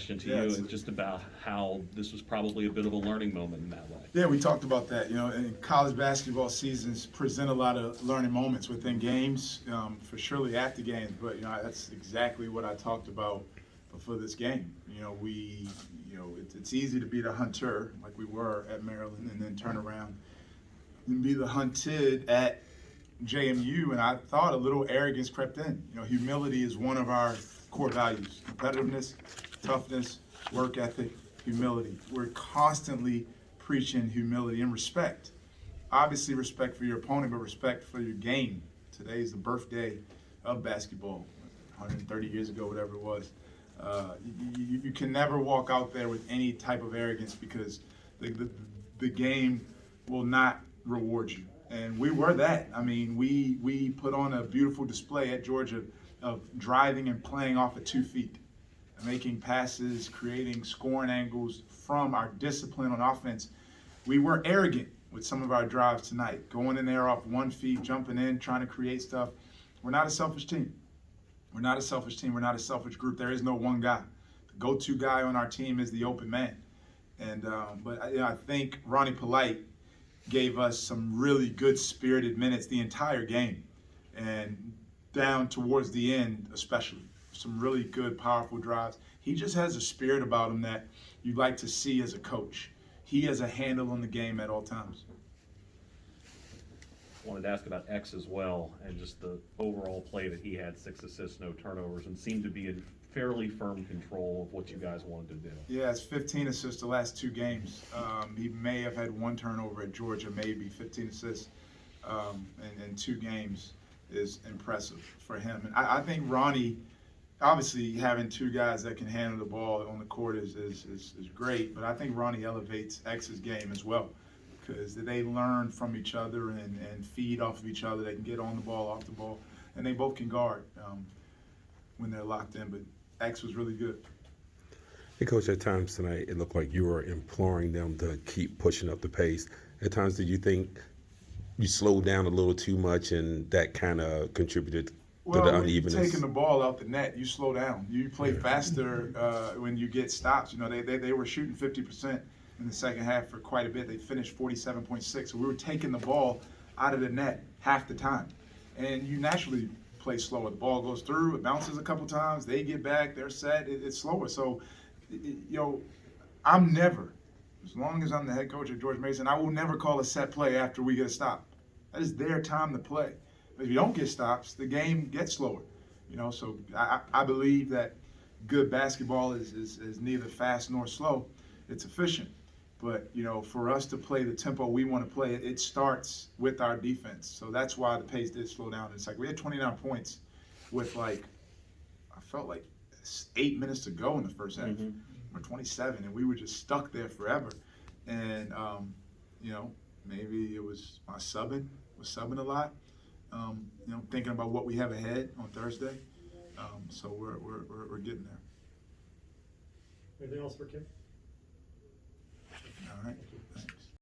question to you, and just about how this was probably a bit of a learning moment in that way. Yeah, we talked about that. In college basketball seasons present a lot of learning moments within games, for surely after games. But that's exactly what I talked about before this game. It's easy to be the hunter like we were at Maryland, and then turn around and be the hunted at JMU. And I thought a little arrogance crept in. Humility is one of our core values: competitiveness, toughness, work ethic, humility. We're constantly preaching humility and respect. Obviously, respect for your opponent, but respect for your game. Today is the birthday of basketball, 130 years ago, whatever it was. You can never walk out there with any type of arrogance, because the game will not reward you. And we were that. I mean, we put on a beautiful display at Georgia of driving and playing off of 2 feet, making passes, creating scoring angles from our discipline on offense. We were arrogant with some of our drives tonight, going in there off 1 foot, jumping in, trying to create stuff. We're not a selfish team. We're not a selfish team. We're not a selfish group. There is no one guy. The go-to guy on our team is the open man. But I think Ronnie Polite gave us some really good spirited minutes the entire game, and down towards the end especially. Some really good, powerful drives. He just has a spirit about him that you'd like to see as a coach. He has a handle on the game at all times. Wanted to ask about X as well, and just the overall play that he had: 6 assists, no turnovers, and seemed to be in fairly firm control of what you guys wanted to do. Yeah, it's 15 assists the last 2 games. He may have had 1 turnover at Georgia, maybe 15 assists in 2 games is impressive for him. And I think Ronnie, obviously having 2 guys that can handle the ball on the court is great, but I think Ronnie elevates X's game as well, because they learn from each other and feed off of each other. They can get on the ball, off the ball, and they both can guard when they're locked in. But X was really good. Hey, Coach, at times tonight it looked like you were imploring them to keep pushing up the pace. At times, did you think you slowed down a little too much, and that kind of contributed to the unevenness? When you're taking the ball out the net, you slow down. You play faster when you get stops. They were shooting 50% in the second half for quite a bit. They finished 47.6. So we were taking the ball out of the net half the time. And you naturally play slower. The ball goes through, it bounces a couple times, they get back, they're set, it's slower. So, I'm never, as long as I'm the head coach at George Mason, I will never call a set play after we get a stop. That is their time to play. But if you don't get stops, the game gets slower. So I believe that good basketball is neither fast nor slow. It's efficient. But, for us to play the tempo we want to play, it starts with our defense. So that's why the pace did slow down. It's like we had 29 points with I felt like 8 minutes to go in the first half, or 27, and we were just stuck there forever. And, maybe it was my subbing a lot, thinking about what we have ahead on Thursday. So we're getting there. Anything else for Kim? All right.